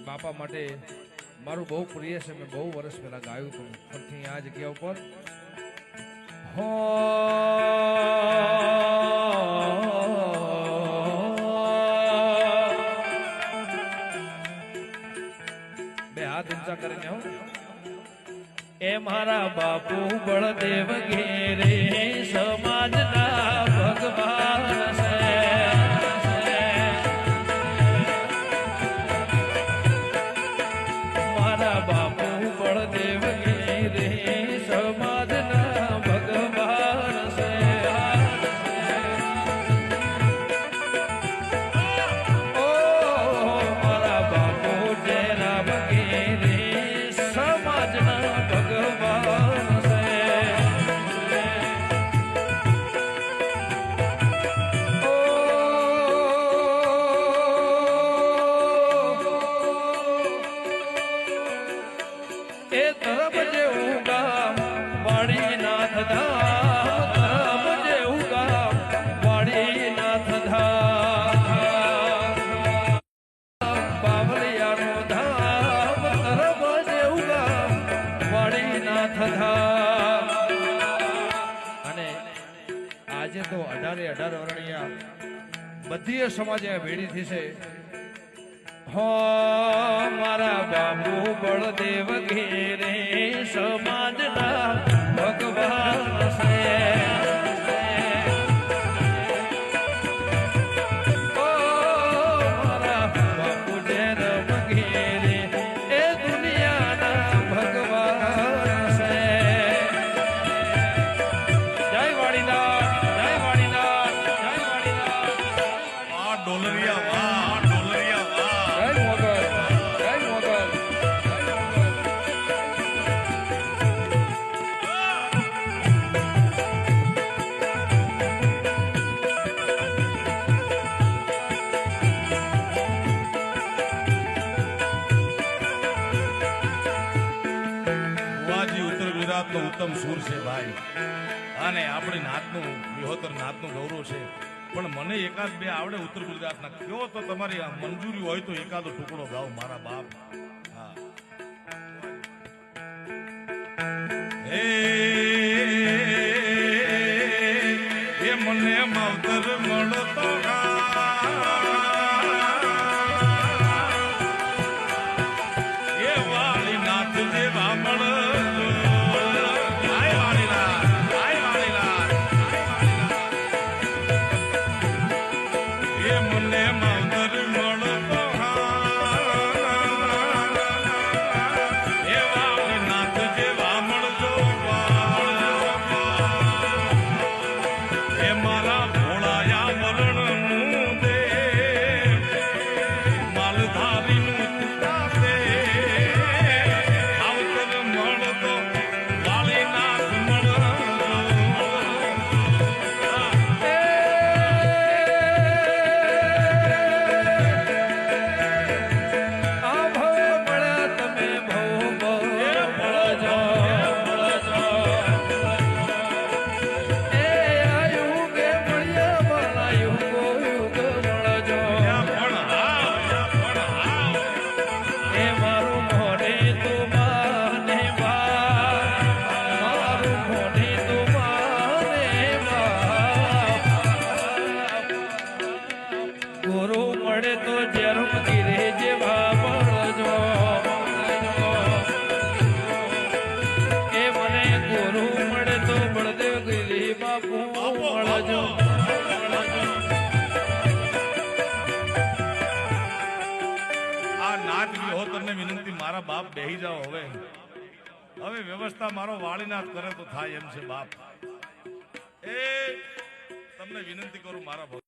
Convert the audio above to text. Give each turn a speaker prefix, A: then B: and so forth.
A: બાપા માટે મારું બહુ પ્રિય છે, મેં બહુ વર્ષ પહેલા ગાયું હતું, ફરીથી આ જગ્યા ઉપર હો બે હાથ ઊંચા કરીને હો એ મારા બાપુ બળદેવ ઘેરે સમાજના ભગવાન છે, મારા બાપુ બળદેવ ઘેરે સમાજના ભગવાન છે, ઓ મારા બાપુ જયરામ ઘેરે સમાજના ભગવાન છે, એ તરફ જેવું ગામ વાડીનાથ ધામ, તરફ જેવું ગામ વાડીનાથ ધામ, બાવળિયાનું ધામ, તરફ જેવું ગામ વાડીનાથ ધામ. અને આજે તો 18 વર્ણિયા બધી સમાજે ભેડી થઈ છે. હો મારા બાપુ બળદેવ ઘેરે સમાજના ભગવાન છે, ઓ મારા બાપુ જયરામ ઘેરે એ દુનિયાના ભગવાન છે. જય વાડીનાથ, જય વાડીનાથ, જય વાડીનાથ.
B: વાહ ડોલરિયા, વાહ ડોલરિયા, વાહ. ભુવાજી ઉત્તર ગુજરાતનો ઉત્તમ સૂર છે ભાઈ, અને આપણી નાતનું વિહોતર નાતનું ગૌરવ છે. પણ મને એકાદ બે આવડે ઉત્તર ગુજરાતના, કયો તો તમારી આ મંજૂરી હોય તો એકાદો ટુકડો ગાઓ મારા બાપ. હા એ મને માવતર મળતો એ વાલીનાથ જેવા મળ વિનંતી મારા બાપ બેહી જાઓ. હવે વ્યવસ્થા મારો વાળીનાથ કરે તો થાય એમ છે બાપ. એ તમને વિનંતી કરું મારા